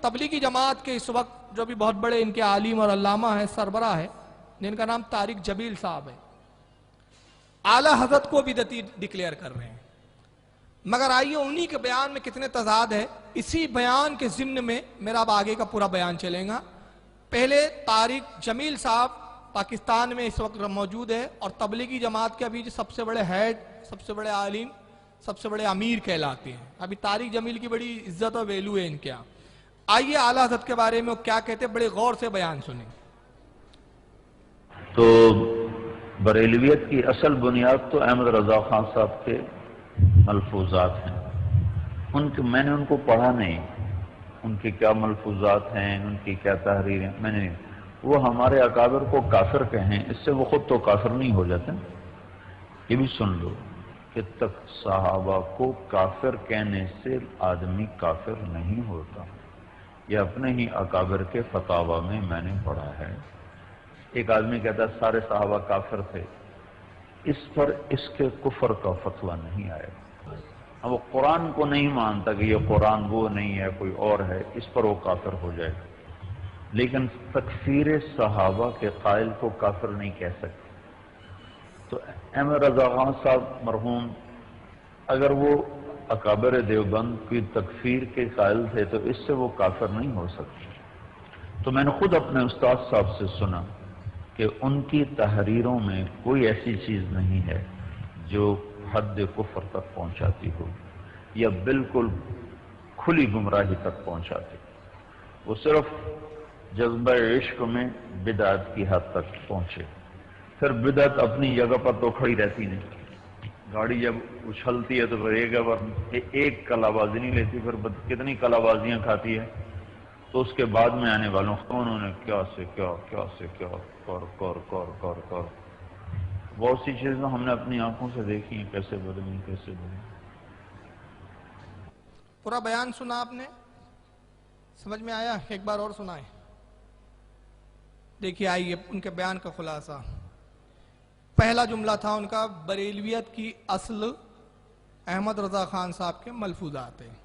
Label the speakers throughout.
Speaker 1: तबलीगी जमात के इस वक्त जो भी बहुत बड़े इनके आलिम और अल्लामा हैं, सरबराह है, जिनका नाम तारिक जमील साहब है, आला हजरत को बिदती डिक्लेयर कर रहे हैं। मगर आइए उन्हीं के बयान में कितने तजाद है, इसी बयान के ज़िम्न में मेरा अब आगे का पूरा बयान चलेगा। पहले तारिक जमील साहब पाकिस्तान में इस वक्त मौजूद है और तबलीगी जमात के अभी जो सबसे बड़े हेड, सबसे बड़े आलिम, सबसे बड़े अमीर कहलाते हैं। अभी तारिक जमील की बड़ी इज्जत और वैल्यू है इनके यहाँ। आइए आला हज़रत के बारे में वो क्या कहते हैं, बड़े गौर से बयान सुने।
Speaker 2: तो बरेलवियत की असल बुनियाद तो अहमद रजा खान साहब के मलफूजात हैं। मैंने उनको पढ़ा नहीं, उनके क्या मलफूजात हैं, उनकी क्या तहरीरें, मैंने, वो हमारे अकाबिर को काफिर कहें, इससे वो खुद तो काफिर नहीं हो जाते। ये भी सुन लो कि तक सहाबा को काफिर कहने से आदमी काफिर नहीं होता। ये अपने ही अकाबिर के फतावा में मैंने पढ़ा है। एक आदमी कहता है सारे सहाबा काफिर थे, इस पर इसके कुफर का फतवा नहीं आएगा। अब वो कुरान को नहीं मानता कि ये कुरान वो नहीं है कोई और है, इस पर वो काफिर हो जाएगा। लेकिन तकफीर सहाबा के कायल को काफिर नहीं कह सकते। तो अहमद रजा खान साहब मरहूम अगर वो अकाबर देवबंद की तकफीर के कायल थे तो इससे वो काफिर नहीं हो सकते। तो मैंने खुद अपने उस्ताद साहब से सुना कि उनकी तहरीरों में कोई ऐसी चीज नहीं है जो हद कुफर तक पहुंचाती हो या बिल्कुल खुली गुमराही तक पहुंचाती। वो सिर्फ जज्बा इश्क में बिदात की हद तक पहुंचे। फिर बिदअत अपनी जगह पर तो खड़ी रहती नहीं। गाड़ी जब उछलती है तो फिर एक कलाबाजी नहीं लेती, फिर कितनी कलाबाजियां खाती है। तो उसके बाद में आने वालों को उन्होंने क्या से क्या, क्या से क्या, कर बहुत सी चीजें हमने अपनी आंखों से देखी हैं, कैसे बदली कैसे बदली।
Speaker 1: पूरा बयान सुना आपने, समझ में आया? एक बार और सुनाए। देखिए आइए उनके बयान का खुलासा। पहला जुमला था उनका, बरेलवियत की असल अहमद रजा खान साहब के मलफूजात हैं।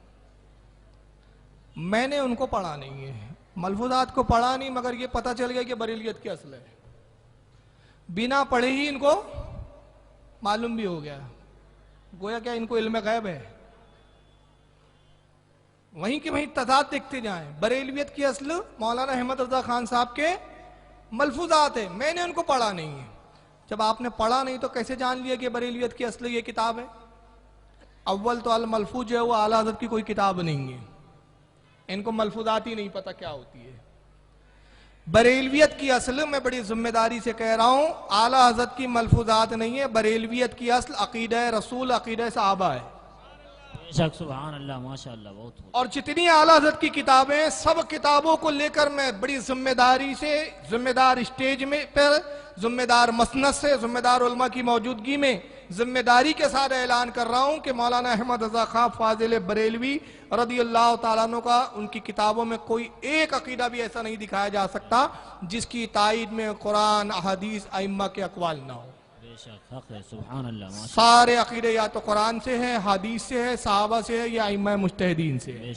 Speaker 1: मैंने उनको पढ़ा नहीं है, मलफूजात को पढ़ा नहीं, मगर ये पता चल गया कि बरेलवियत की असल है। बिना पढ़े ही इनको मालूम भी हो गया, गोया क्या इनको इल्म गैब है। वहीं के वहीं तजाद देखते जाएं। बरेलवियत की असल मौलाना अहमद रजा खान साहब के मलफूजात है, मैंने उनको पढ़ा नहीं है। जब आपने पढ़ा नहीं तो कैसे जान लिया कि बरेलवियत की असल ये किताब है? अव्वल तो अल मलफूज है वो आला हज़रत की कोई किताब नहीं है, इनको मलफूजात ही नहीं पता क्या होती है। बरेलवियत की असल मैं बड़ी जिम्मेदारी से कह रहा हूं, आला हज़रत की मलफूजात नहीं है। बरेलवियत की असल अकीदा रसूल, अकीदा सहाबा है।
Speaker 3: सुभान अल्लाह, माशाअल्लाह, बहुत। और
Speaker 1: जितनी आला हज़रत की किताबें, सब किताबों को लेकर मैं बड़ी जिम्मेदारी से, जिम्मेदार स्टेज में पर, जिम्मेदार मसनद से, जिम्मेदार उलमा की मौजूदगी में जिम्मेदारी के साथ ऐलान कर रहा हूं कि मौलाना अहमद रजा खान फाजिल बरेलवी रदी अल्लाह तआला अन्हु का उनकी किताबों में कोई एक अकीदा भी ऐसा नहीं दिखाया जा सकता जिसकी तायीद में कुरान, हदीस, अइम्मा के अक़वाल ना हो। सारे अकीदे या तो कुरान से है, हदीस से है, सहाबा से है या अइम्मा मुज्तहिदीन से है।